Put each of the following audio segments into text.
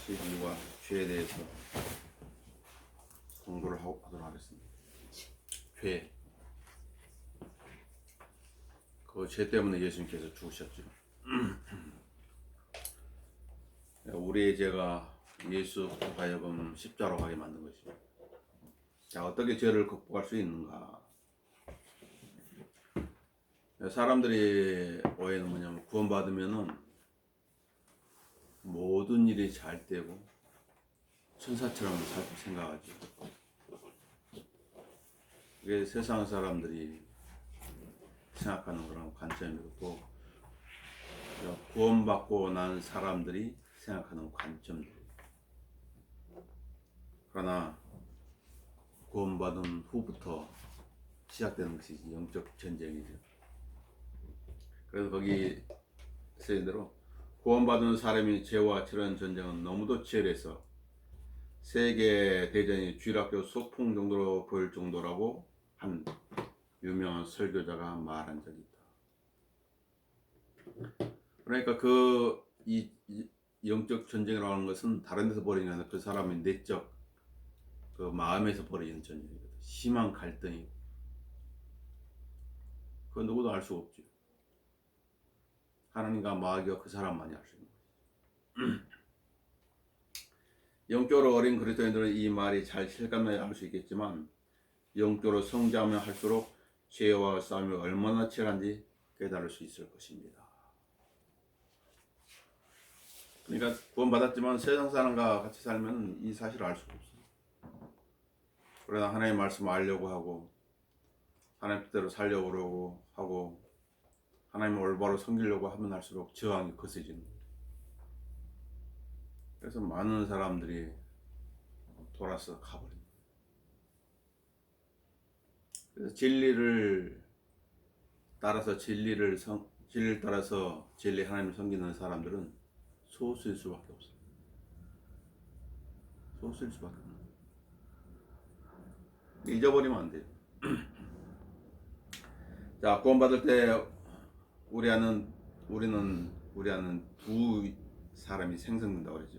시기와 죄에 대해서 공부를 하도록 하겠습니다. 죄. 그 죄 때문에 예수님께서 죽으셨죠. 우리의 죄가 예수 하여금 십자로 가게 만든 것이죠. 자, 어떻게 죄를 극복할 수 있는가? 사람들이 오해는 뭐냐면 구원받으면은 모든 일이 잘 되고 천사처럼 살 거 생각하죠. 그게 세상 사람들이 생각하는 거랑 관점이고, 또 구원받고 난 사람들이 생각하는 관점들. 그러나 구원받은 후부터 시작되는 것이 영적 전쟁이죠. 그래서 거기 쓰인 대로 구원받은 사람이 죄와 치르는 전쟁은 너무도 치열해서 세계 대전이 쥐락교 소풍 정도로 보일 정도라고 한 유명한 설교자가 말한 적이 있다. 그러니까 이 영적 전쟁이라고 하는 것은 다른 데서 벌이는 게 아니라 그 사람의 내적 그 마음에서 벌어지는 전쟁이거든. 심한 갈등이고. 그건 누구도 알 수 없죠. 하나님과 마귀와 그 사람만이 알 수 있는 거죠. 영적으로 어린 그리스도인들은 이 말이 잘 실감나야 알 수 있겠지만, 영적으로 성장하면 할수록 죄와 싸움이 얼마나 치열한지 깨달을 수 있을 것입니다. 그러니까 구원받았지만 세상 사람과 같이 살면 이 사실을 알 수가 없어요. 그러나 하나님의 말씀을 알려고 하고 하나님 뜻대로 살려고 그러고 하고 하나님을 올바로 섬기려고 하면 할수록 저항이 거세지는 거예요. 그래서 많은 사람들이 돌아서 가버립니다. 그래서 진리를 따라서 진리를 따라서 진리 하나님을 섬기는 사람들은 소수일 수밖에 없어요. 소수일 수밖에 없어요. 잊어버리면 안 돼요. 자, 구원받을 때 우리 안은 두 사람이 생성된다고 그러죠.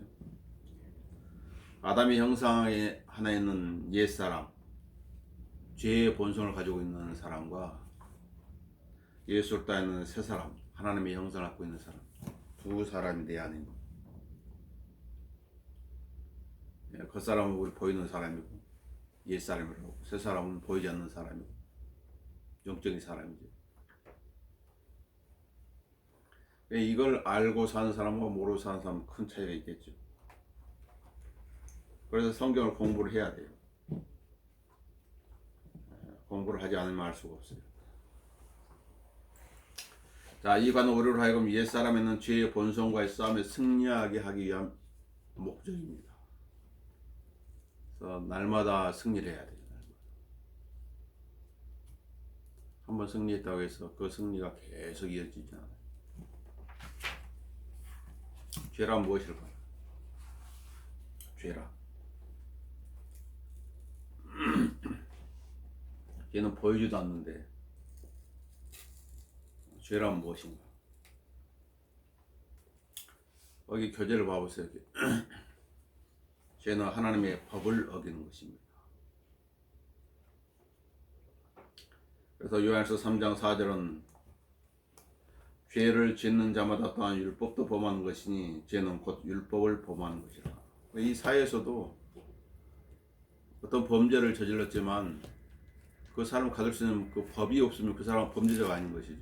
아담의 형상 하나에 있는 옛사람, 죄의 본성을 가지고 있는 사람과 예수를 따르는 새 사람, 하나님의 형상을 갖고 있는 사람, 두 사람이 내 안에 있는 거예요. 그 사람은 우리 보이는 사람이고 옛사람이라고, 새 사람은 보이지 않는 사람이고 영적인 사람이죠. 이걸 알고 사는 사람과 모르고 사는 사람은 큰 차이가 있겠죠. 그래서 성경을 공부를 해야 돼요. 공부를 하지 않으면 알 수가 없어요. 자, 이관은 우리로 하여금 옛사람에는 죄의 본성과의 싸움에 승리하게 하기 위한 목적입니다. 그래서 날마다 승리를 해야 돼요. 한번 승리했다고 해서 그 승리가 계속 이어지지 않아요. 죄란 무엇일까요? 죄란. 죄는 보이지도 않는데 죄란 무엇인가? 여기 교재를 봐보세요. 죄는 하나님의 법을 어기는 것입니다. 그래서 요한일서 3장 4절은 죄를 짓는 자마다 또한 율법도 범하는 것이니 죄는 곧 율법을 범하는 것이라. 이 사회에서도 어떤 범죄를 저질렀지만 그 사람 가질 수 있는 그 법이 없으면 그 사람은 범죄자가 아닌 것이죠.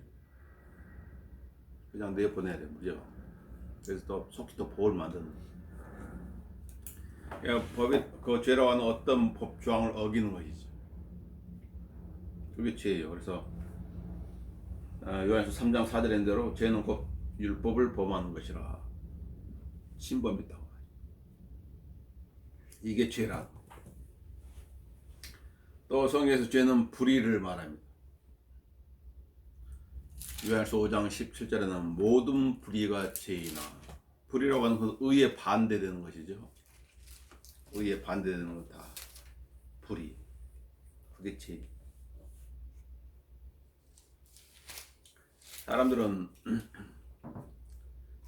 그냥 내보내야 돼, 무죄가. 그래서 또 속히 또 법을 만드는 거예요. 그러니까 법이 그 죄라고 하는 어떤 법 조항을 어기는 것이죠. 그게 죄예요. 그래서 요한일서 3장 4절인 대로 죄는 곧 율법을 범하는 것이라. 신범했다고. 이게 죄라. 또 성경에서 죄는 불의를 말합니다. 요한일서 5장 17절에는 모든 불의가 죄이나. 불의라고 하는 건 의에 반대되는 것이죠. 의에 반대되는 건 다 불의. 그게 죄. 사람들은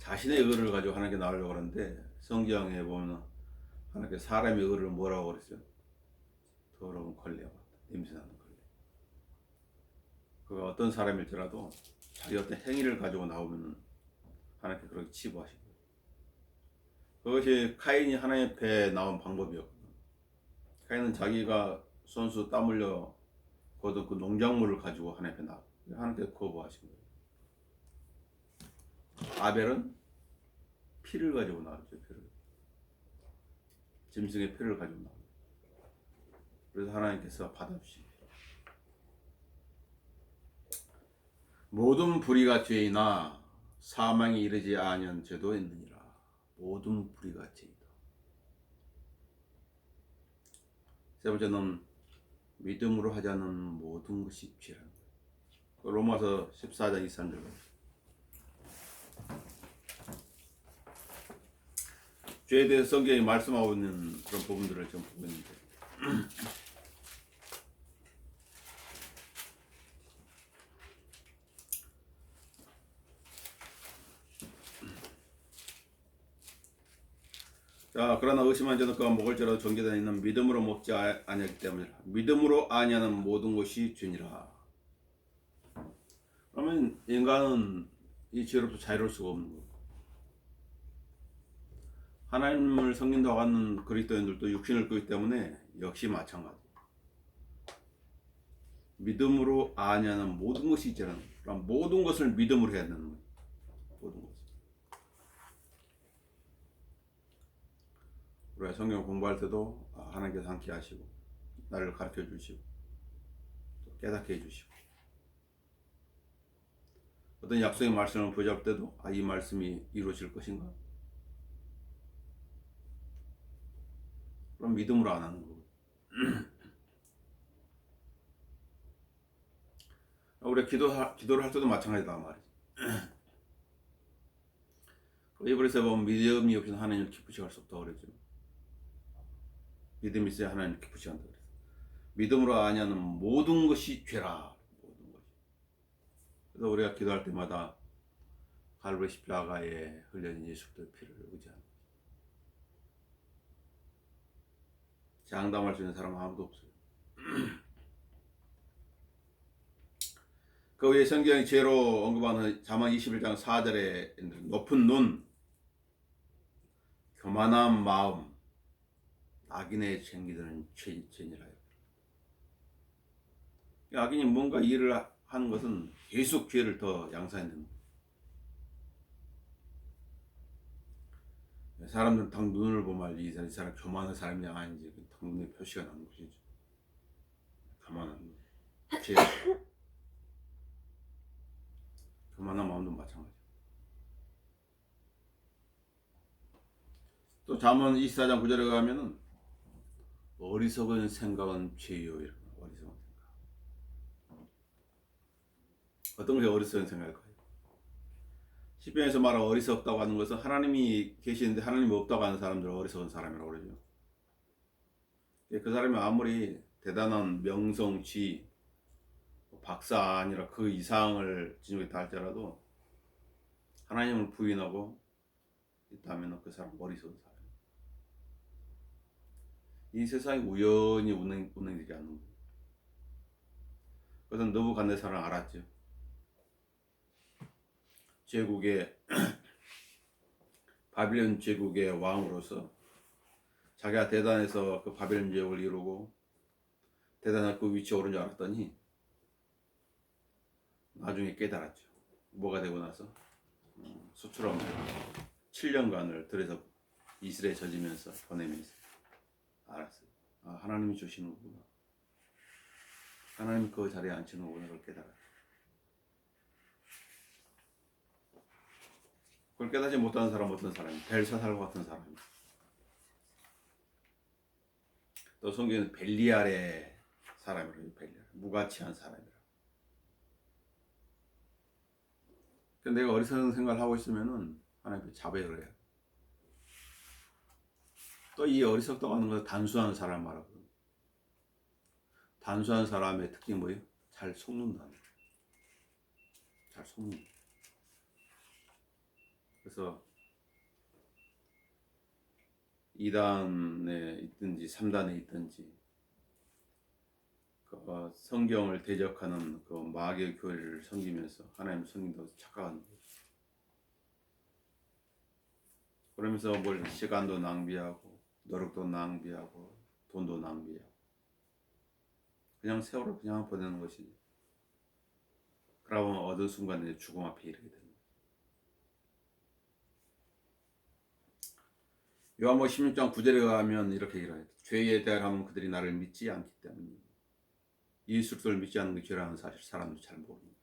자신의 의를 가지고 하나님께 나오려고 하는데 성경에 보면 하나님께 사람의 의를 뭐라고 그랬어요? 더러운 걸레와 냄새나는 걸레. 그가 어떤 사람일지라도 자기 어떤 행위를 가지고 나오면 하나님께 그렇게 치부하시고, 그것이 카인이 하나님 앞에 나온 방법이었거든요. 카인은 자기가 손수 땀 흘려 거둔 그 농작물을 가지고 하나님 앞에 나왔고 하나님께 거부하신 거예요. 아벨은 피를 가지고 나왔죠. 피를. 짐승의 피를 가지고 나왔죠. 그래서 하나님께서 받아주시고, 모든 불의가 죄이나 사망이 이르지 아니한 죄도 있느니라. 모든 불의가 죄이다. 세 번째는 믿음으로 하지 않은 모든 것이 죄라는 거예요. 로마서 14장 23절. 죄에 대해서 성경이 말씀하고 있는 그런 부분들을 좀 보고 있는데, 자, 그러나 의심한 자는 그가 먹을지라도 정죄되어 있는 믿음으로 먹지 아니하기 때문이라. 믿음으로 아니하는 모든 것이 죄니라. 그러면 인간은 이 죄로부터 자유로울 수가 없는 거예요. 하나님을 섬긴다고 하는 그리스도인들도 육신을 끌기 때문에 역시 마찬가지. 믿음으로 아니하는 모든 것이 있잖아요. 그럼 모든 것을 믿음으로 해야 되는 거예요. 모든 것. 우리가 성경 공부할 때도 하나님께서 함께 하시고 나를 가르쳐 주시고 또 깨닫게 해주시고, 어떤 약속의 말씀을 붙잡을 때도 이 말씀이 이루어질 것인가? 그럼 믿음으로 안 하는 거고. 우리가 기도를 할 때도 마찬가지다 말이지. 이브리스에 보면 믿음이 없이는 하나님을 기쁘시게 할 수 없다고 그러죠. 믿음이 있어야 하나님을 기쁘시게 한다고 그랬어. 믿음으로 아니하는 모든 것이 죄라. 모든 것이. 그래서 우리가 기도할 때마다 갈보리 십자가에 흘려진 예수 그리스도의 피를 의지하는 거죠. 장담할 수 있는 사람은 아무도 없어요. 그 위에 성경이 죄로 언급하는 잠언 21장 4절에 높은 눈, 교만한 마음, 악인의 챙기드는 죄니라요. 악인이 뭔가 일을 하는 것은 계속 죄를 더 양산하는 거예요. 사람들은 딱 눈을 보면 이 사람 교만한 사람이 아닌지 딱 눈에 표시가 나는 것이죠. 교만한 눈, 죄. 교만한 마음도 마찬가지. 또 잠언 24장 9절에 가면은 어리석은 생각은 죄요. 이런 어리석은 생각. 어떤 것이 어리석은 생각일까요? 시편에서 말하는 어리석다고 하는 것은 하나님이 계시는데 하나님이 없다고 하는 사람들을 어리석은 사람이라고 그러죠. 그 사람이 아무리 대단한 명성, 지, 박사 아니라 그 이상을 지니고 있다 할지라도 하나님을 부인하고 있다면 그 사람은 어리석은 사람. 이 세상이 우연히 운행되지 않는 거예요. 그것은 느부갓네살은 알았죠. 제국의 바빌론 제국의 왕으로서 자기가 대단해서 그 바빌론 제국을 이루고 대단한 그 위치에 오른 줄 알았더니 나중에 깨달았죠. 뭐가 되고 나서 수치로 7년간을 들여서 이스라엘에 젖으면서 보내면서 알았어요. 하나님이 주시는 거구나. 하나님이 그 자리에 앉히는 거구나. 그걸 깨달았죠. 그걸 깨닫지 못하는 사람 어떤 사람이 벨사살 같은 사람이. 또 성경에는 벨리알의 사람이라고. 벨리알 무가치한 사람이라. 근데 내가 어리석은 생각을 하고 있으면은 하나님께 자백을 해요. 또 이 어리석다고 하는 것은 단수한 사람 말하거든요. 단수한 사람의 특징이 뭐예요? 잘 속는다는 거예요. 잘 속는다. 그래서 2단에 있든지 3단에 있든지 성경을 대적하는 그 마귀의 교회를 섬기면서 하나님을 섬긴다고 착각하는 거예요. 그러면서 뭘 시간도 낭비하고 노력도 낭비하고 돈도 낭비하고 그냥 세월을 그냥 보내는 것이지. 그러면 어느 순간에 죽음 앞에 이르게 됩니다. 요한복음 16장 9절에 가면 이렇게 얘기해요. 죄에 대하면 그들이 나를 믿지 않기 때문에 예수를 믿지 않는 게 죄라는 사실 사람들이 잘 모릅니다.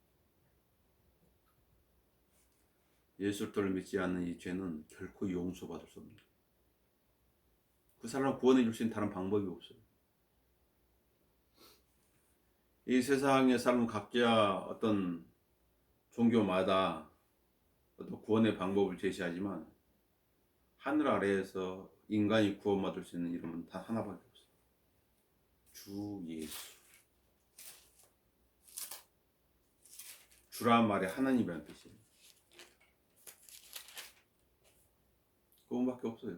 예수를 믿지 않는 이 죄는 결코 용서받을 수 없습니다. 그 사람을 구원해 줄 수 있는 다른 방법이 없어요. 이 세상의 사람 각자 어떤 종교마다 어떤 구원의 방법을 제시하지만 하늘 아래에서 인간이 구원받을 수 있는 이름은 단 하나밖에 없어요. 주 예수. 주란 말이 하나님이라는 뜻이에요. 그분밖에 없어요.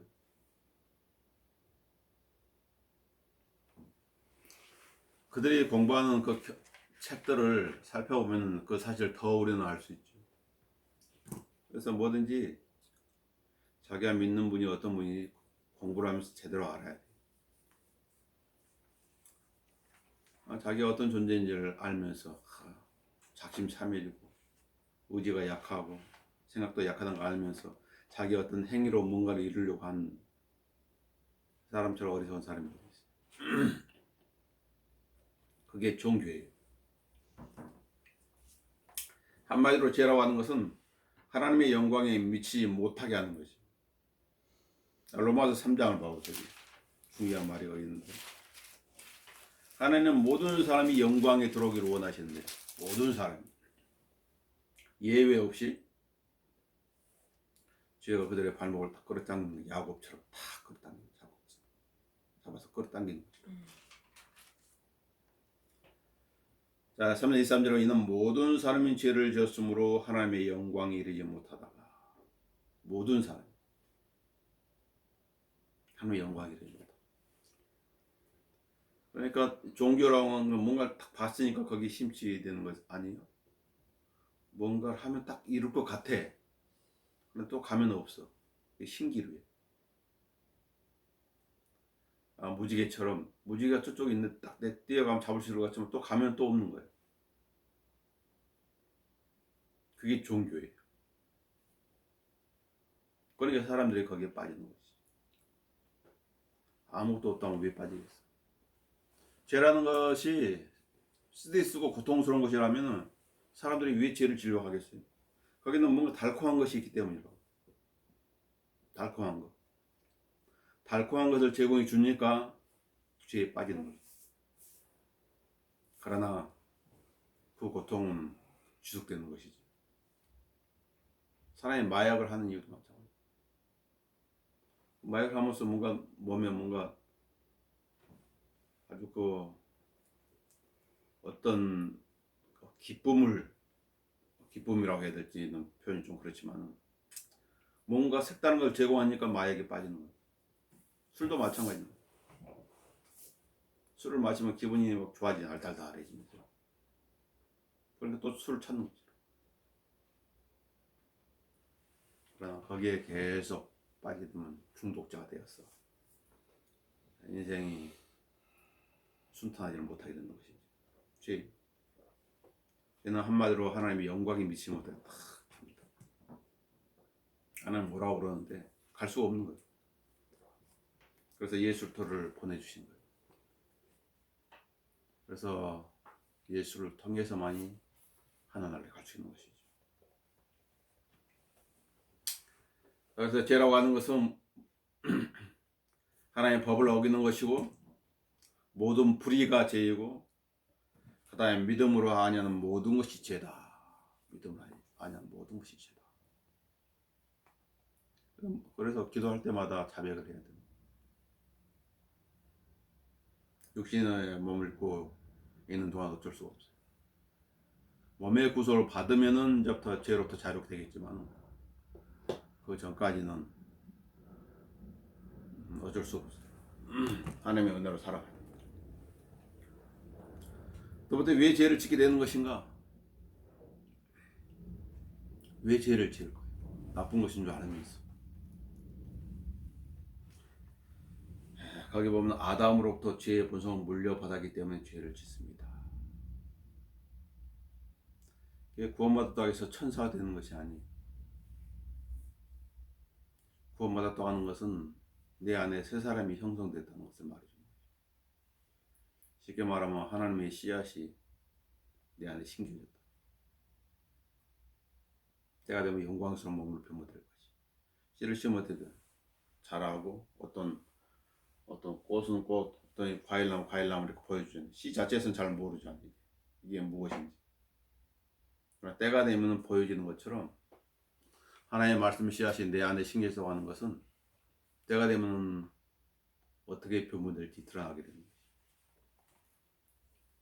그들이 공부하는 그 책들을 살펴보면 그 사실 더 우리는 알 수 있죠. 그래서 뭐든지 자기가 믿는 분이 어떤 분이 공부를 하면서 제대로 알아야 돼. 자기가 어떤 존재인지를 알면서 작심삼일이고 의지가 약하고 생각도 약하다는 걸 알면서 자기 어떤 행위로 뭔가를 이루려고 하는 사람처럼 어리석은 사람이 있어요. 그게 종교예요. 한마디로 죄라고 하는 것은 하나님의 영광에 미치지 못하게 하는 것이죠. 로마서 3장을 봐보세요. 중요한 말이 여기 있는데 하나님은 모든 사람이 영광에 들어오기를 원하시는데 모든 사람 예외 없이 죄가 그들의 발목을 다 끌어당기는 야곱처럼 다 끌어당기는 잡아서 끌어당기는 거죠. 자, 3절 23절로 이는 모든 사람이 죄를 지었으므로 하나님의 영광에 이르지 못하다가 모든 사람 하나님의 영광에 이르지 못하다. 그러니까 종교라고 하는 건 뭔가를 딱 봤으니까 거기 심취 되는 것 아니에요? 뭔가를 하면 딱 이룰 것 같아. 그런데 또 가면 없어. 신기루에. 무지개처럼 무지개가 저쪽에 있는데 딱 내 뛰어가면 잡을 수 있을 것 같지만 또 가면 또 없는 거예요. 그게 종교예요. 그러니까 사람들이 거기에 빠지는 거지. 아무것도 없다면 왜 빠지겠어? 죄라는 것이 쓰디쓰고 고통스러운 것이라면 사람들이 왜 죄를 지려고 하겠어요? 거기는 뭔가 달콤한 것이 있기 때문이라고. 달콤한 것. 달콤한 것을 제공해 주니까 죄에 빠지는 거죠. 그러나 그 고통은 지속되는 것이지. 사람이 마약을 하는 이유도 마찬가지예요. 마약을 하면서 뭔가 몸에 뭔가 아주 그 어떤 기쁨이라고 해야 될지는 표현이 좀 그렇지만 뭔가 색다른 걸 제공하니까 마약에 빠지는 거예요. 술도 마찬가지입니다. 술을 마시면 기분이 막 좋아지지, 알달달해지면서. 그러니까 또 술을 찾는 거죠. 그러나 거기에 계속 빠지면 중독자가 되었어. 인생이 순탄하지는 못하게 되는 것이지. 죄. 얘는 한마디로 하나님의 영광이 미치지 못해. 하나님 뭐라고 그러는데 갈 수가 없는 거예요. 그래서 예수를 보내주신 거예요. 그래서 예수를 통해서만이 하나님을 갈 수 있는 것이죠. 그래서 죄라고 하는 것은 하나님의 법을 어기는 것이고 모든 불의가 죄이고 그 다음에 믿음으로 아니하는 모든 것이 죄다. 믿음으로 아니하는 모든 것이 죄다. 그래서 기도할 때마다 자백을 해야 됩니다. 육신의 몸을 입고 있는 동안 어쩔 수가 없어요. 몸의 구속을 받으면은 이제부터 죄로부터 자유롭게 되겠지만 그 전까지는 어쩔 수 없어요. 하나님의 은혜로 살아가요. 두 번째, 왜 죄를 짓게 되는 것인가? 왜 죄를 지을 거예요? 나쁜 것인 줄 알면서. 거기 보면 아담으로부터 죄의 본성을 물려받았기 때문에 죄를 짓습니다. 구원받았다고 해서 천사가 되는 것이 아니에요. 구원받았다고 하는 것은 내 안에 새 사람이 형성됐다는 것을 말해줍니다. 쉽게 말하면 하나님의 씨앗이 내 안에 심겨졌다. 때가 되면 영광스러운 몸을 표모될 것이. 씨를 심을 때도 자라고 어떤 꽃은 꽃, 어떤 과일나무 이렇게 보여주잖아요. 씨 자체에서는 잘 모르죠. 이게 무엇인지. 그러나 때가 되면 보여지는 것처럼 하나님의 말씀 씨앗이 내 안에 심겨서 하는 것은 때가 되면 어떻게 표현될지 드러나게 됩니다.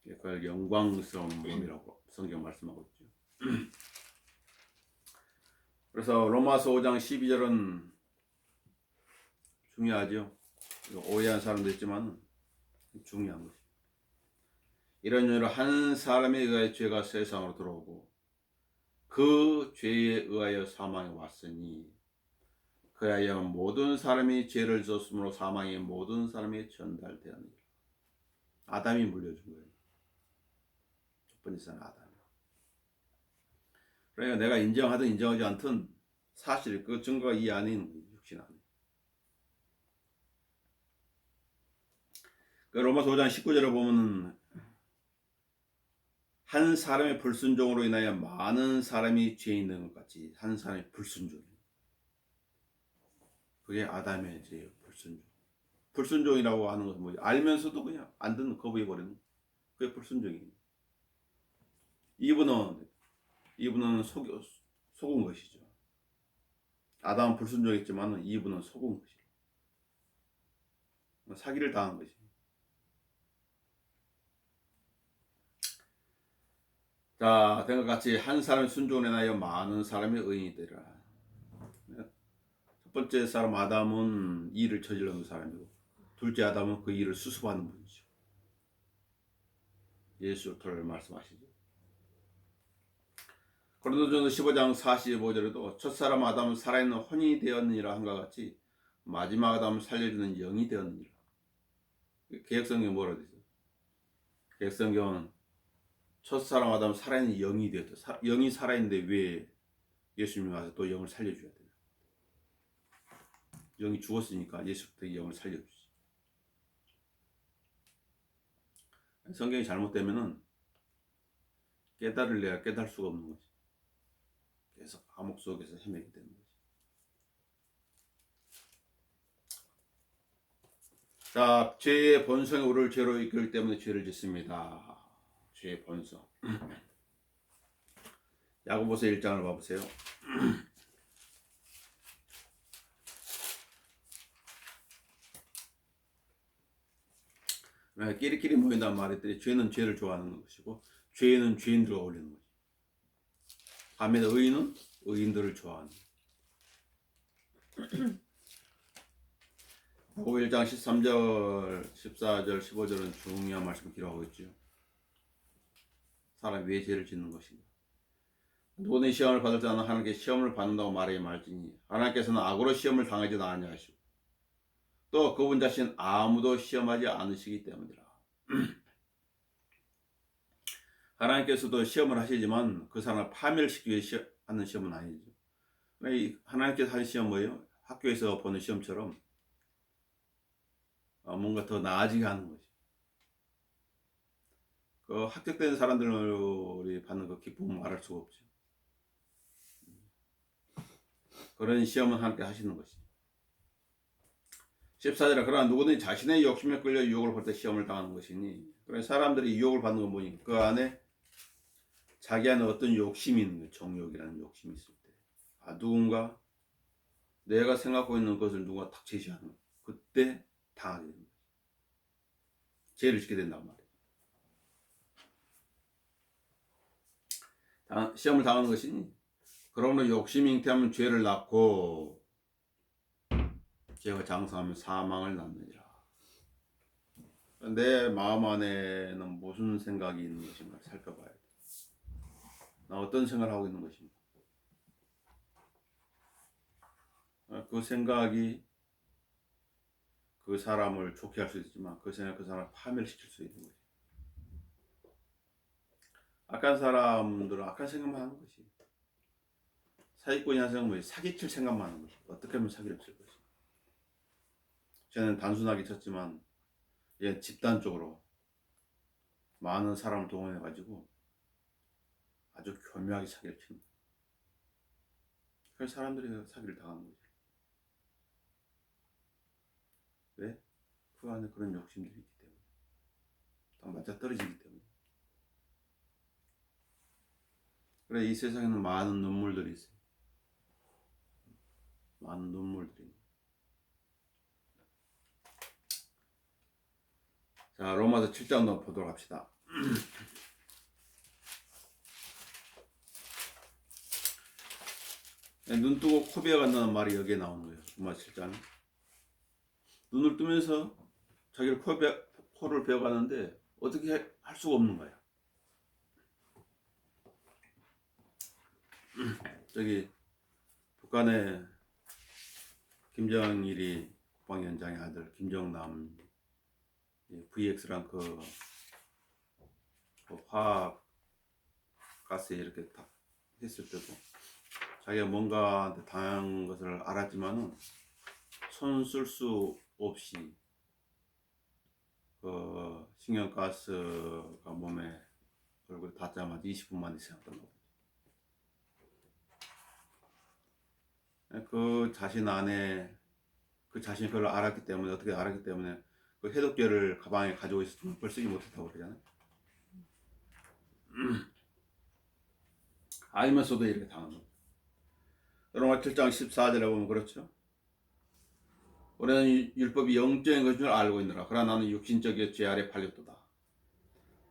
그걸 영광스러운 몸이라고 성경 말씀하고 있죠. 그래서 로마서 5장 12절은 중요하죠. 오해한 사람도 있지만 중요한 것입니다. 이런 이유로 한 사람에 의하여 죄가 세상으로 들어오고 그 죄에 의하여 사망이 왔으니 그에 의하여 모든 사람이 죄를 졌으므로 사망이 모든 사람에게 전달되었느니라. 아담이 물려준 거예요. 첫 번째 사람 아담. 그러니까 내가 인정하든 인정하지 않든 사실 그 증거가 이 안에 있는 거예요. 육신 안에. 그 로마서 5장 19절에 보면은 한 사람의 불순종으로 인하여 많은 사람이 죄에 있는 것 같이 한 사람의 불순종. 그게 아담의 죄예요. 불순종. 불순종이라고 하는 것은 뭐지? 알면서도 그냥 안 듣는 거부해버리는 그게 불순종이에요. 이분은 속은 것이죠. 아담은 불순종했지만 이분은 속은 것이죠. 사기를 당한 것이죠. 자, 된 것 같이 한 사람의 순종에 인하여 많은 사람의 의인이 되리라. 첫 번째 사람 아담은 일을 저지르는 사람이고 둘째 아담은 그 일을 수습하는 분이죠. 예수를 말씀하시죠. 고린도전서 15장 45절에도 첫사람 아담은 살아있는 혼이 되었느니라 한것 같이 마지막 아담은 살려주는 영이 되었느니라. 개역성경은 뭐라고 되죠? 개역성경은 첫사람 아담은 살아있는 영이 되었다. 영이 살아있는데 왜 예수님이 와서 또 영을 살려줘야 돼요? 영이 죽었으니까 예수부터 영을 살려주지. 성경이 잘못되면은 깨달을래야 깨달을 수가 없는 거지. 계속 감옥 속에서 헤매게 되는 거지. 자, 죄의 본성이 우리를 죄로 이끌기 때문에 죄를 짓습니다. 죄의 본성. 야고보서 1장을 봐보세요. 끼리끼리 모인다는 말했더니 죄는 죄를 좋아하는 것이고 죄는 죄인들과 어울리는 거지. 반면에 의인은 의인들을 좋아하는 야고보 1장 13절, 14절, 15절은 중요한 말씀을 기록하고 있죠. 사람이 왜 죄를 짓는 것인가? 누구든 시험을 받을 때는 하나님께 시험을 받는다고 말해 말지니 하나님께서는 악으로 시험을 당하지도 아니하시고 또 그분 자신 아무도 시험하지 않으시기 때문이라. 하나님께서도 시험을 하시지만 그 사람을 파멸시키기 위해 하는 시험은 아니죠. 하나님께서 하는 시험 뭐예요? 학교에서 보는 시험처럼 뭔가 더 나아지게 하는 거지. 그 합격된 사람들이 받는 그 기쁨은 말할 수가 없죠. 그런 시험은 하나님께 하시는 것이. 14절에 그러나 누구든지 자신의 욕심에 끌려 유혹을 받을 때 시험을 당하는 것이니, 그런 사람들이 유혹을 받는 건 뭐니? 그 안에 자기 안에 어떤 욕심이 있는 거예요. 정욕이라는 욕심이 있을 때. 누군가 내가 생각하고 있는 것을 누가 탁 제시하는 거예요. 그때 당하게 됩니다. 죄를 짓게 된단 말이에요. 시험을 당하는 것이니, 그러므로 욕심이 잉태하면 죄를 낳고 죄가 장성하면 사망을 낳느니라. 내 마음 안에는 무슨 생각이 있는 것인가 살펴봐야 돼. 나 어떤 생각을 하고 있는 것인가. 그 생각이 그 사람을 좋게 할 수 있지만 그 생각 그 사람을 파멸시킬 수 있는 거지. 악한 사람들은 악한 생각만 하는 것이. 사기꾼이 하는 생각은 뭐지? 사기칠 생각만 하는 것이. 어떻게 하면 사기를 칠 것이. 쟤는 단순하게 쳤지만 얘 집단적으로 많은 사람을 동원해 가지고 아주 교묘하게 사기를 치는 거야. 그래서 사람들이 사기를 당하는 거지. 왜? 그 안에 그런 욕심들이 있기 때문에. 다 맞아 떨어지기 때문에. 그래, 이 세상에는 많은 눈물들이 있어요. 많은 눈물들이. 자, 로마서 7장도 보도록 합시다. 눈 뜨고 코 베어간다는 말이 여기에 나오는 거예요. 로마서 7장. 눈을 뜨면서 자기를 코를 베어가는데 어떻게 할 수가 없는 거야. 저기 북한의 김정일이 국방위원장의 아들 김정남 VX랑 그 화학 가스에 이렇게 딱 했을 때도 자기가 뭔가 당한 것을 알았지만은 손 쓸 수 없이 그 신경가스가 몸에 얼굴에 닿자마자 20분 만에 생각던 거죠. 그 자신 안에 그 자신이 그걸 알았기 때문에 어떻게 알았기 때문에 그 해독제를 가방에 가지고 있었지만 그걸 쓰지 못했다고 그러잖아요. 알면서도 이렇게 당한 거예요. 로마 7장 14절에 보면 그렇죠. 우리는 율법이 영적인 것인 줄 알고 있느라 그러나 나는 육신적인 죄 아래 팔렸도다.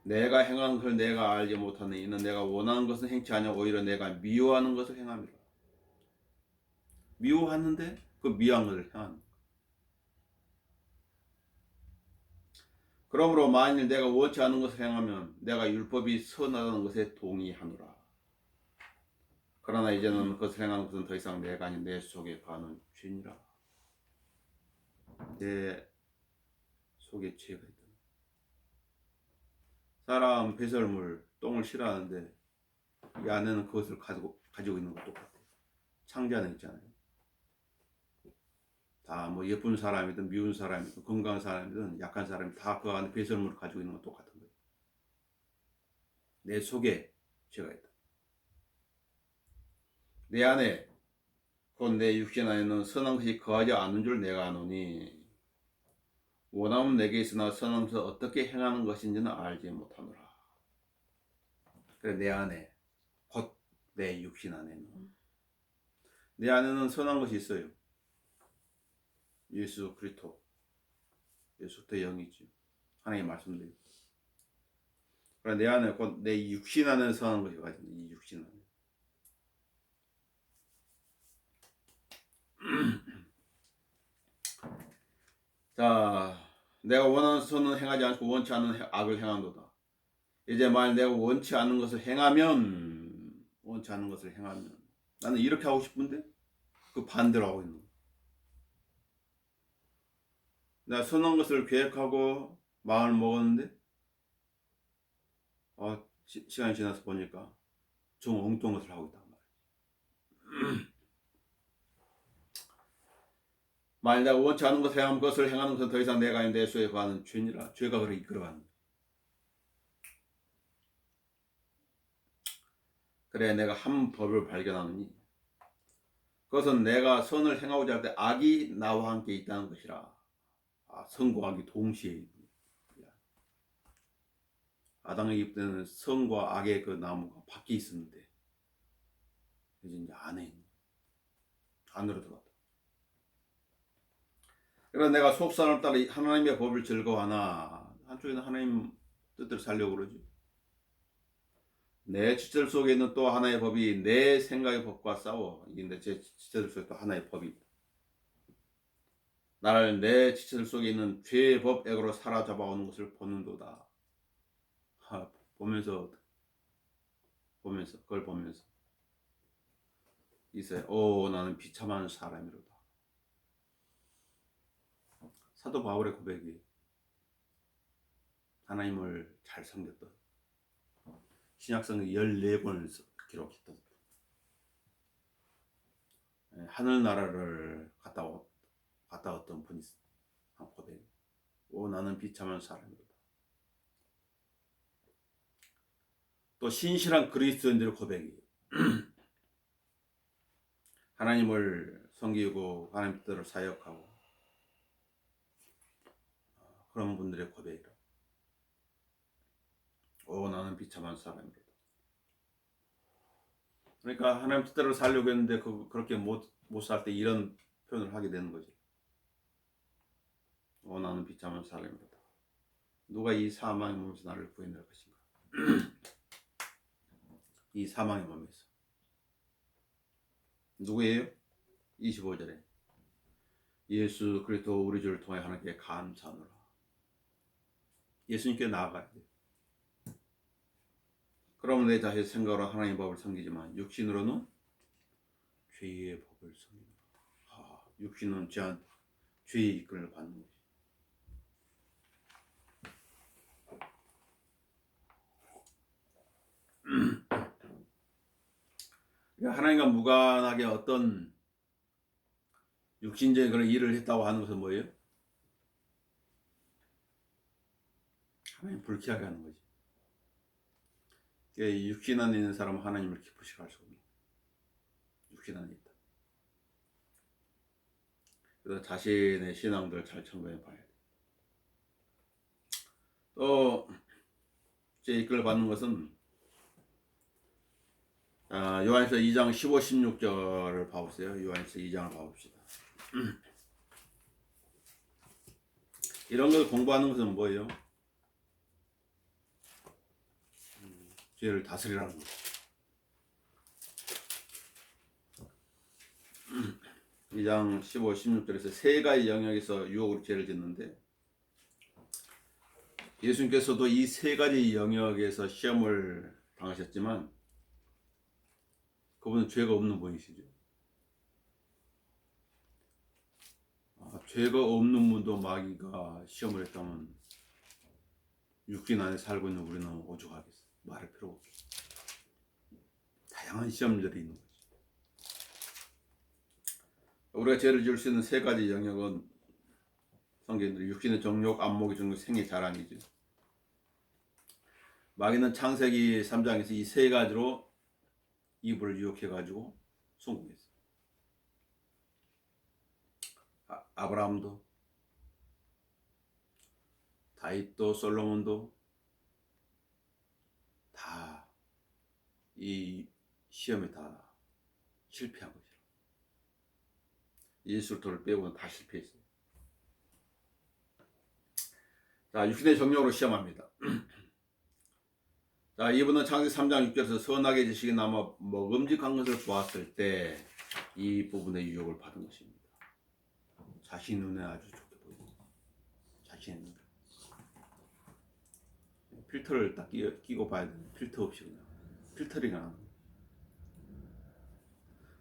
내가 행하는 것을 내가 알지 못하니 이는 내가 원하는 것은 행치 아니하고 오히려 내가 미워하는 것을 행함이라. 미워하는데 그 미워한 것을 행하는 거야. 그러므로 만일 내가 원치 않은 것을 행하면 내가 율법이 선하다는 것에 동의하노라. 그러나 이제는 그것을 행하는 것은 더 이상 내가 아닌 내 속에 거하는 죄니라. 내 속에 죄가 있다. 사람 배설물, 똥을 싫어하는데 이 안에는 그것을 가지고 있는 것 똑같아요. 창자 안에 있잖아요. 다 뭐 예쁜 사람이든 미운 사람이든 건강한 사람이든 약한 사람이든 다 그 안에 배설물을 가지고 있는 것 똑같은 거예요. 내 속에 죄가 있다. 내 안에 곧 내 육신 안에는 선한 것이 거하지 않는 줄 내가 아노니 원함은 내게 있으나 선한 것을 어떻게 행하는 것인지는 알지 못하노라. 그래, 내 안에 곧 내 육신 안에는 내 안에는 선한 것이 있어요. 예수 그리스도, 예수 그리스도의 영이지. 하나님의 말씀대로. 그래, 내 안에 곧 내 육신 안에는 선한 것이 가지고 이 육신 안에. 자, 내가 원하는 선은 행하지 않고 원치 않는 악을 행한도다. 이제 만약 내가 원치 않는 것을 행하면 나는 이렇게 하고 싶은데 그 반대로 하고 있는 거야. 내가 선한 것을 계획하고 마음을 먹었는데 시간이 지나서 보니까 좀 엉뚱한 것을 하고 있단 말이야. 만약 내가 원치 않은 것을 행하면 그것을 행하는 것은 더 이상 내가 아닌 내 속에 거하는 죄니라. 죄가 그를 이끌어가는 거야. 그래, 내가 한 법을 발견하느니 그것은 내가 선을 행하고자 할 때 악이 나와 함께 있다는 것이라. 선과 악이 동시에 있는 거야. 아담에게 입 때는 선과 악의 그 나무가 밖에 있었는데 이제 안에 있는 거야. 안으로 들어갔다. 그래서 내가 속사람을 따라 하나님의 법을 즐거워하나 한쪽에는 하나님 뜻대로 살려고 그러지. 내 지체 속에 있는 또 하나의 법이 내 생각의 법과 싸워. 이게 제 지체 속에 또 하나의 법이 있다. 나를 내 지체들 속에 있는 죄의 법액으로 사로잡아오는 것을 보는도다. 보면서 그걸 보면서 이세 나는 비참한 사람이로다. 사도 바울의 고백이 하나님을 잘 섬겼던 신약성경 14권을 기록했던 하늘나라를 갔다 왔던 분이 한 고백. 나는 비참한 사람이로다. 또 신실한 그리스도인들의 고백이 하나님을 섬기고 하나님 뜻대로 사역하고 그런 분들의 고백이라. 나는 비참한 사람이로다. 그러니까 하나님 뜻대로 살려고 했는데 그렇게 못 살 때 이런 표현을 하게 되는 거지. 나는 비참한 사람이로다. 누가 이 사망의 몸에서 나를 구해낼 것인가. 이 사망의 몸에서 누구예요? 25절에 예수 그리스도 우리 주를 통해 하나님께 감사하노라. 예수님께 나아가야 돼. 그러면 내 자신의 생각으로 하나님의 법을 섬기지만 육신으로는 죄의 법을 섬긴다. 육신은 죄의 이끌을 받는 것이. 하나님과 무관하게 어떤 육신적인 그런 일을 했다고 하는 것은 뭐예요? 하나님 불쾌하게 하는 거지. 육신 안에 있는 사람은 하나님을 기쁘시게 할 수 없는. 육신 안에 있다. 그래서 자신의 신앙들을 잘 점검해 봐야 돼. 또 제 이끌을 받는 것은 요한일서 2장 15, 16절을 봐보세요. 요한일서 2장을 봐봅시다. 이런 걸 공부하는 것은 뭐예요? 죄를 다스리라는 거죠. 2장 15, 16절에서 세 가지 영역에서 유혹으로 죄를 짓는데 예수님께서도 이 세 가지 영역에서 시험을 당하셨지만 그분은 죄가 없는 분이시죠. 죄가 없는 분도 마귀가 시험을 했다면 육신 안에 살고 있는 우리는 오죽하겠어. 말할 필요가 없어. 다양한 시험들이 있는 거지. 우리가 죄를 지을 수 있는 세 가지 영역은 성경들이 육신의 정욕, 안목의 정욕, 생의 자랑이죠. 마귀는 창세기 3장에서 이 세 가지로 이브를 유혹해가지고 성공했어. 아브라함도, 다윗도, 솔로몬도 다 이 시험에 다 실패한 거죠. 예술도를 빼고는 다 실패했어요. 자, 육신의 정욕으로 시험합니다. 자, 이분은 창세기 3장 6절에서 선악의 지식이 남아 먹음직한 것을 보았을 때 이 부분의 유혹을 받은 것입니다. 자신 눈에 아주 좋게 보이죠. 자신의 눈에. 필터를 딱 끼고 봐야 되는. 필터 없이 그냥 필터링 안 하는.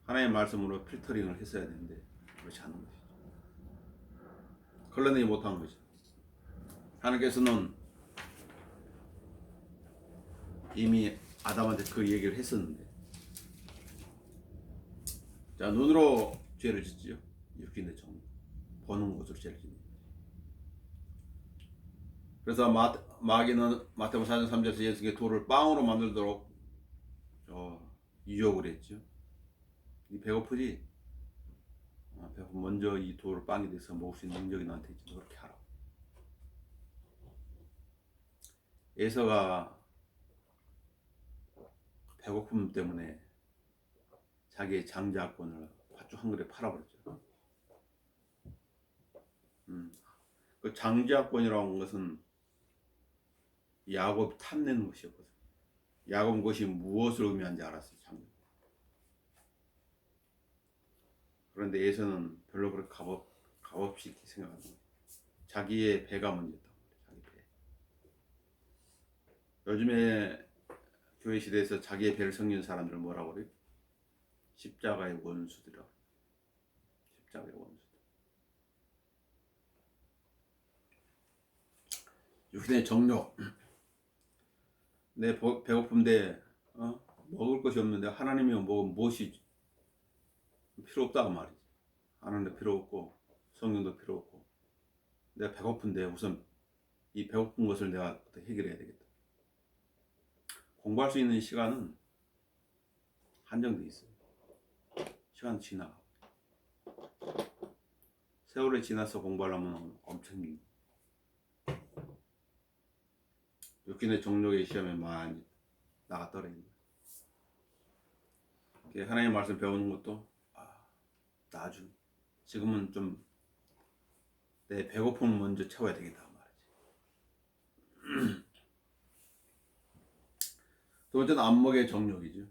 하나님의 말씀으로 필터링을 했어야 되는데 그렇지 않은 것이죠. 걸러내지 못한 거죠. 하나님께서는 이미 아담한테 그 얘기를 했었는데, 자, 눈으로 죄를 짓지요. 육신의 정 보는 것으로 죄를 짓는. 그래서 마귀는 마태복음 4장 3절에서 예수께 돌을 빵으로 만들도록 유혹을 했죠. 이 배고프지? 먼저 이 돌을 빵이 돼서 먹을 수 있는 능력이 나한테 있지. 그렇게 하라. 에서가 배고픔 때문에 자기의 장자권을 팥죽 한 그릇 팔아버렸죠. 그 장자권이라고 하는 것은 야곱이 탐내는 것이었거든. 야곱은 그것이 무엇을 의미하는지 알았어요. 참. 그런데 에서는 별로 그렇게 값없이 이렇게 생각하는 거예요. 자기의 배가 먼저였단 말이에요. 자기 배. 요즘에 교회 시대에서 자기의 배를 섬기는 사람들을 뭐라고 그래요? 십자가의 원수들이라고. 십자가의 원수들. 육신의 정욕. 내 배고픈데 먹을 것이 없는데 하나님이 먹으면 무엇이 필요 없다고 말이지. 하나님도 필요 없고 성령도 필요 없고 내가 배고픈데 우선 이 배고픈 것을 내가 어떻게 해결해야 되겠다. 공부할 수 있는 시간은 한정돼 있어요. 시간 지나가. 세월이 지나서 공부하려면 엄청 힘들어요. 육신의 정욕의 시험에 많이 나가 떨어진다. 하나님의 말씀 배우는 것도 나중 지금은 좀 내 배고픔을 먼저 채워야 되겠다 말이지. 두 번째는 안목의 정욕이죠.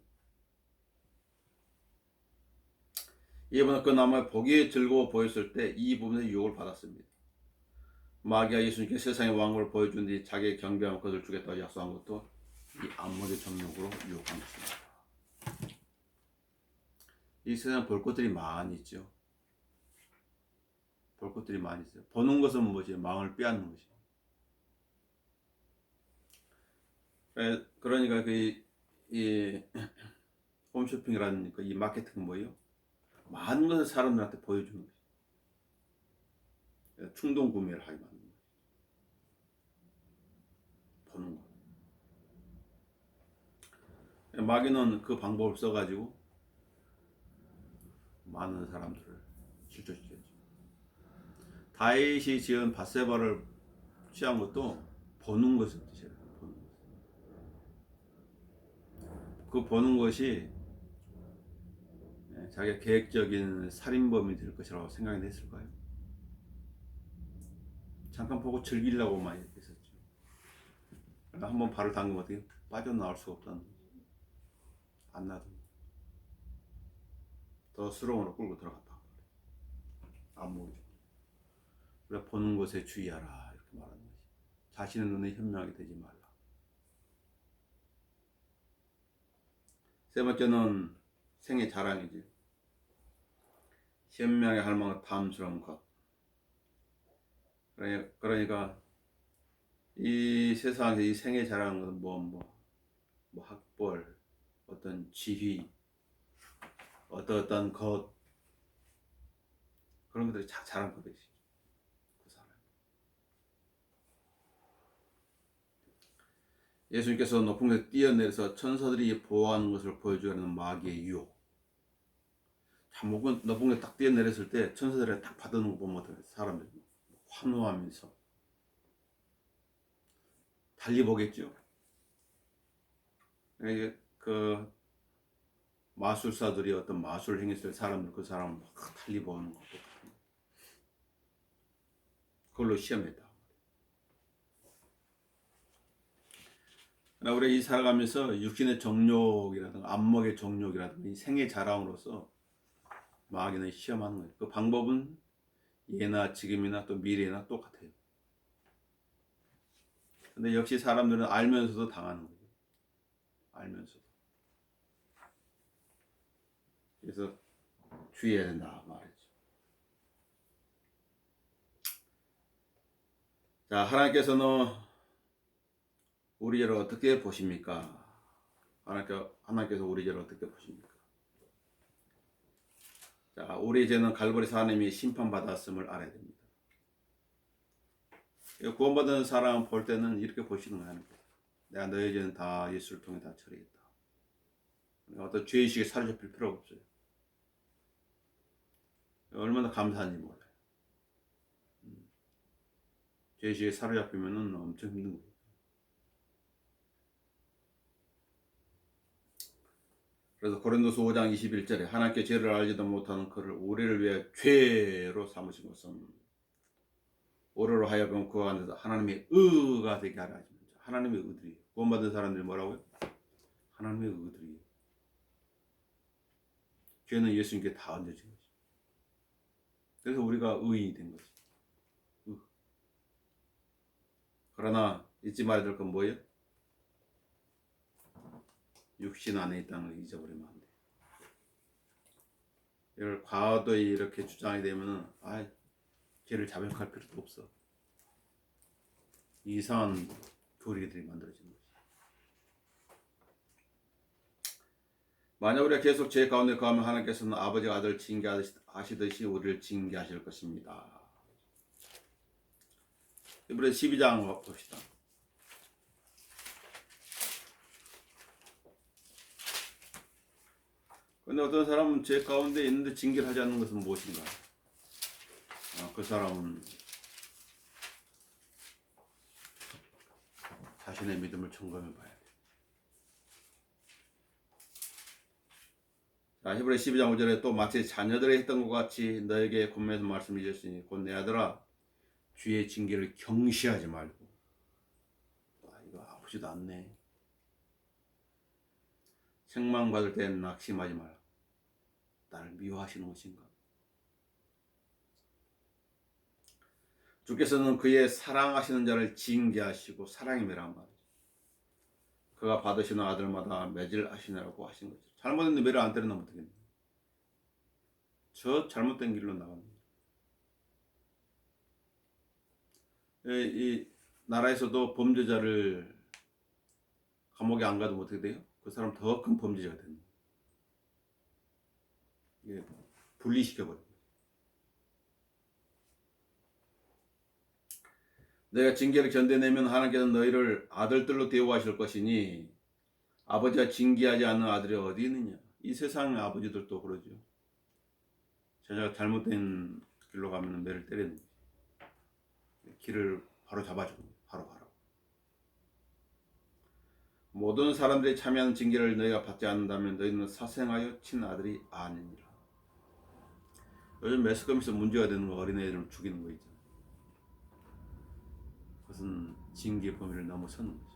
이번에 그 나무의 보기에 즐거워 보였을 때 이 부분에 유혹을 받았습니다. 마귀가 예수님께 세상의 왕국을 보여준 뒤 자기의 경배하면 그것을 주겠다고 약속한 것도 이 안목의 정욕으로 유혹한 것입니다. 이 세상에 볼 것들이 많이 있죠. 볼 것들이 많이 있어요. 보는 것은 뭐지? 마음을 빼앗는 것이죠. 그러니까 이 홈쇼핑이라는 이 마케팅은 뭐예요? 많은 것을 사람들한테 보여주는 것이죠. 충동 구매를 하게 만드는 거죠. 보는 거. 마귀는 그 방법을 써가지고 많은 사람들을 실족시켰죠. 다윗이 지은 밧세바를 취한 것도 보는 것을 뜻이에요. 보는 것. 그 보는 것이 자기가 계획적인 살인범이 될 것이라고 생각이 했을까요? 잠깐 보고 즐기려고만 했었죠. 한번 발을 담그면 어떻게 빠져나올 수가 없다는 거죠. 안 놔둔 더 수렁으로 끌고 들어갔다. 안 모르죠. 그래 보는 것에 주의하라 이렇게 말하는 것이. 자신의 눈에 현명하게 되지 말라. 세 번째는 생의 자랑이지. 현명하게 할 만한 탐스러운 것. 그러니까 이 세상에서 이 생의 자랑은 뭐 학벌, 어떤 지위, 어떤 것 그런 것들이 자랑 거듯이 그 사람. 예수님께서 높은 곳에 뛰어내려서 천사들이 보호하는 것을 보여주려는 마귀의 유혹. 참 높은 곳에 딱 뛰어내렸을 때 천사들이 딱 받아놓은 거 보면 어떡해. 사람들이 환호하면서 달리 보겠죠. 그 마술사들이 어떤 마술을 행했을 때 사람들 그 사람을 막 달리 보는 거 똑같은 거. 그걸로 시험했다. 우리 이 살아가면서 육신의 정욕이라든가 안목의 정욕이라든가 이 생의 자랑으로서 마귀는 시험하는 거예요. 그 방법은 예나 지금이나 또 미래나 똑같아요. 근데 역시 사람들은 알면서도 당하는 거예요. 알면서도. 그래서 주의해야 된다 말이죠. 자, 하나님께서는 우리 죄를 어떻게 보십니까? 하나님께서 우리 죄를 어떻게 보십니까? 자, 우리 죄는 갈보리에서 하나님이 심판받았음을 알아야 됩니다. 구원받은 사람 볼 때는 이렇게 보시는 거예요. 내가 너의 죄는 다 예수를 통해 다 처리했다. 어떤 죄의식에 사로잡힐 필요가 없어요. 얼마나 감사한지 몰라요. 죄의식에 사로잡히면 엄청 힘든 거예요. 그래서 고린도서 5장 21절에 하나님께 죄를 알지도 못하는 그를 우리를 위해 죄로 삼으신 것은 우리로 하여금 그 안에서 하나님의 의가 되게 하라. 하나님의 의들이에요. 구원받은 사람들이 뭐라고요? 하나님의 의들이에요. 죄는 예수님께 다 얹어진 거죠. 그래서 우리가 의인이 된 거지. 그러나 잊지 말아야 될 건 뭐예요? 육신 안에 있다는 걸 잊어버리면 안 돼. 이걸 과도히 이렇게 주장이 되면은 걔를 자백할 필요도 없어. 이상한 교리들이 만들어지는 거지. 만약 우리가 계속 죄 가운데 거하면 하나님께서는 아버지가 아들을 징계하시듯이 우리를 징계하실 것입니다. 이번에 12장 봅시다. 근데 어떤 사람은 죄 가운데 있는데 징계를 하지 않는 것은 무엇인가? 그 사람은 자신의 믿음을 점검해 봐야 돼. 자, 히브리 12장 5절에 또 마치 자녀들이 했던 것 같이 너에게 권면에서 말씀을 주셨으니 곧 내 아들아 주의 징계를 경시하지 말고. 이거 아프지도 않네. 책망받을 땐 낙심하지 마라. 나를 미워하시는 것인가? 주께서는 그의 사랑하시는 자를 징계하시고 사랑이매란 말이죠. 그가 받으시는 아들마다 매질하시느라고 하신 거죠. 잘못했는데 매를 안 때려놓으면 어떻겠냐. 저 잘못된 길로 나갑니다. 이 나라에서도 범죄자를 감옥에 안 가도 어떻게 돼요? 그 사람 더 큰 범죄자가 됩니다. 이게 분리시켜버려요. 내가 징계를 견뎌내면 하나님께서는 너희를 아들들로 대우하실 것이니 아버지가 징계하지 않는 아들이 어디 있느냐. 이 세상의 아버지들도 그러죠. 제자가 잘못된 길로 가면 매를 때리는 거지. 길을 바로 잡아주는 거지. 바로 가라고. 모든 사람들이 참여하는 징계를 너희가 받지 않는다면 너희는 사생하여 친아들이 아니니라. 요즘 매스컴에서 문제가 되는 거 어린애들을 죽이는 거 있잖아요. 그것은 징계 범위를 넘어서는 거죠.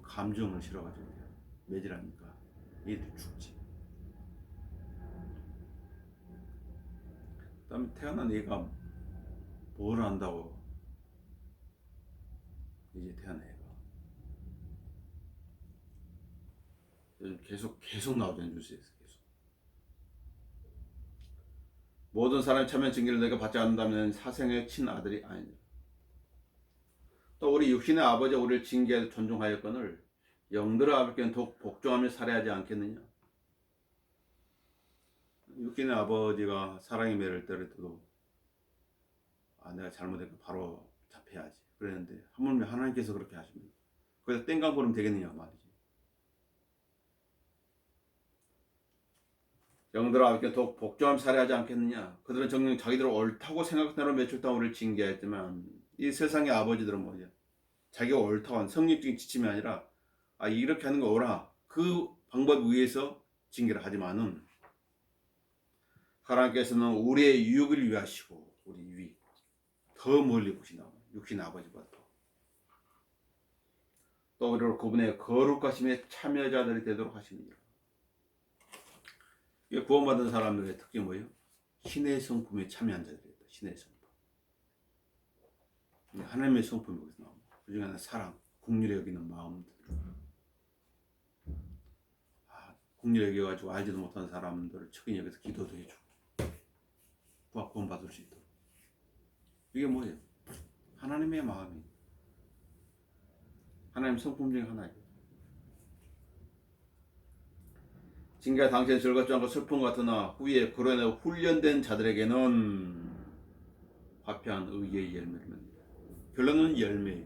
감정을 실어가지고 매질하니까 얘들 죽지. 그 다음에 태어난 얘가 뭘 안다고 이제 태어난 애가 요즘 계속 나오잖아요. 뉴스에서 계속. 모든 사람이 참여한 징계를 너희가 받지 않는다면 사생의 친아들이 아니니라. 또 우리 육신의 아버지가 우리를 징계해 존중하였거늘 영들의 아버지께는 더욱 복종하며 살아야지 않겠느냐. 육신의 아버지가 사랑의 매를 때려도 내가 잘못했고 바로 잡혀야지 그랬는데 하물며 하나님께서 그렇게 하십니다. 그래서 땡깡 부르면 되겠느냐 말이지. 영들아 아버지께 더욱 복종하며 살아야 하지 않겠느냐. 그들은 정녕 자기들을 옳다고 생각하는 대로 며칠 동안 우리를 징계했지만 이 세상의 아버지들은 뭐냐, 자기가 옳다고 하는 성립적인 지침이 아니라 이렇게 하는 거 옳아, 그 방법 위에서 징계를 하지만은 하나님께서는 우리의 유익을 위하시고 우리 유익 더 멀리 보시나 육신 아버지보다 또 우리를 그분의 거룩하심에 참여자들이 되도록 하십니다. 구원받은 사람들의 특징이 뭐예요? 신의 성품에 참여한 자들이다. 신의 성품. 하나님의 성품이 거기서 나옵니다. 그 중에 하나 사랑, 긍휼히 여기는 마음들. 긍휼히 여겨가지고 알지도 못하는 사람들을 척인 여기서 기도도 해주고 구원받을 수 있도록. 이게 뭐예요? 하나님의 마음이. 하나님 성품 중에 하나예요. 징계가 당시에 즐겁지 않고 슬픔 같으나 후에 그로 인해 훈련된 자들에게는 화평한 의의 열매를 맺는다. 결론은 열매예요.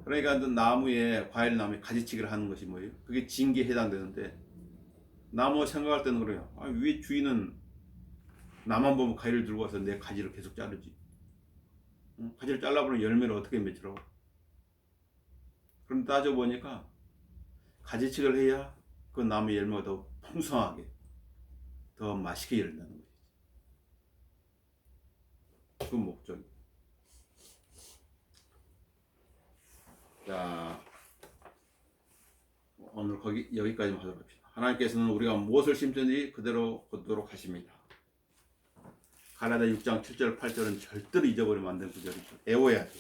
그러니까 나무에 과일나무에 가지치기를 하는 것이 뭐예요? 그게 징계에 해당되는데 나무 생각할 때는 그래요. 왜 주인은 나만 보면 가지를 들고 와서 내 가지를 계속 자르지? 가지를 잘라버리면 열매를 어떻게 맺으라고? 그럼 따져보니까 가지치기를 해야 그 나무 열매가 더 풍성하게 더 맛있게 열린다는 거지. 그 목적이. 자, 오늘 여기까지만 하도록 합시다. 하나님께서는 우리가 무엇을 심든지 그대로 거두도록 하십니다. 갈라디아 6장 7절 8절은 절대로 잊어버리면 안 되는 구절이죠. 애워야 돼.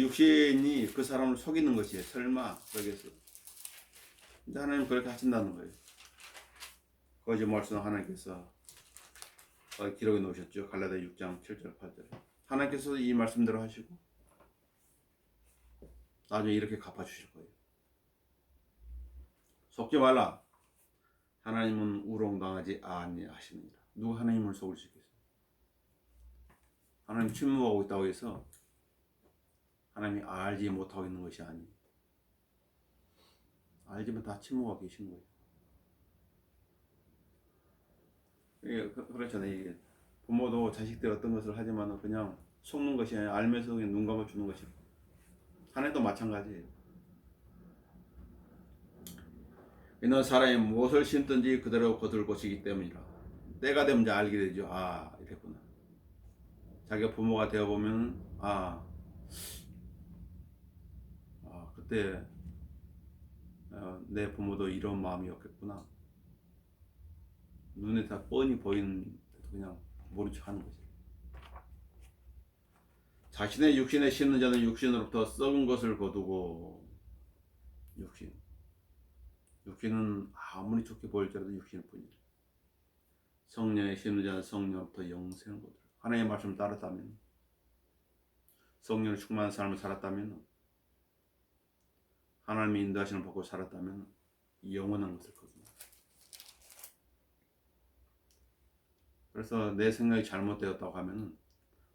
육신이 그 사람을 속이는 것이에요. 설마 그러겠어. 근데 하나님 그렇게 하신다는 거예요. 거짓말씀 하나님께서 기록해 놓으셨죠. 갈라디아 6장 7절 8절에 하나님께서 이 말씀대로 하시고 나중에 이렇게 갚아주실 거예요. 속지 말라. 하나님은 우롱당하지 아니하십니다. 누가 하나님을 속을 수 있겠어요? 하나님 침묵하고 있다고 해서 하나님이 알지 못하고 있는 것이 아니에요. 알지만 다 침묵하고 계신 거예요. 그렇잖아요. 이게 부모도 자식들 어떤 것을 하지만 그냥 속는 것이 아니라 알면서 그냥 눈 감아 주는 것이고 하나님도 마찬가지예요. 이는 사람이 무엇을 심든지 그대로 거둘 것이기 때문이라. 때가 되면 이제 알게 되죠. 아, 이랬구나. 자기가 부모가 되어 보면 그때 내 부모도 이런 마음이었겠구나. 눈에 다 뻔히 보이는데도 그냥 모른 척 하는 거지. 자신의 육신에 심는 자는 육신으로부터 썩은 것을 거두고 육신은 아무리 좋게 보일지라도 육신일 뿐이다. 성령에 심는 자는 성령으로부터 영생을 거두라. 하나님의 말씀을 따랐다면, 성령을 충만한 삶을 살았다면, 하나님의 인도하심을 받고 살았다면 영원한 것을 거둔다. 그래서 내 생각이 잘못되었다고 하면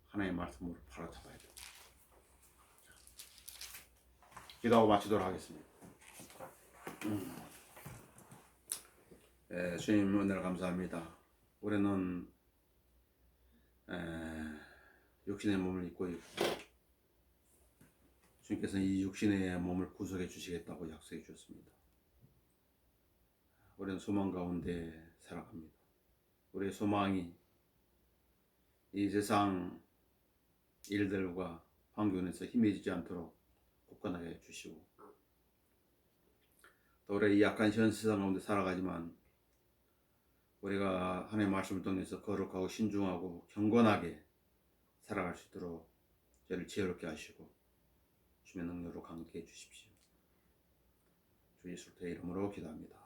하나님의 말씀으로 바로 잡아야 돼. 기도하고 마치도록 하겠습니다. 주님 은혜를 감사합니다. 우리는 육신의 몸을 입고 있고 주님께서는 이 육신의 몸을 구속해 주시겠다고 약속해 주셨습니다. 우리는 소망 가운데 살아갑니다. 우리의 소망이 이 세상 일들과 환경에서 힘해지지 않도록 굳건하게 해주시고, 또 우리가 이 약한 현 세상 가운데 살아가지만 우리가 하나님의 말씀을 통해서 거룩하고 신중하고 경건하게 살아갈 수 있도록 저를 지혜롭게 하시고 주의 능력으로 강케 해 주십시오. 주 예수의 이름으로 기도합니다.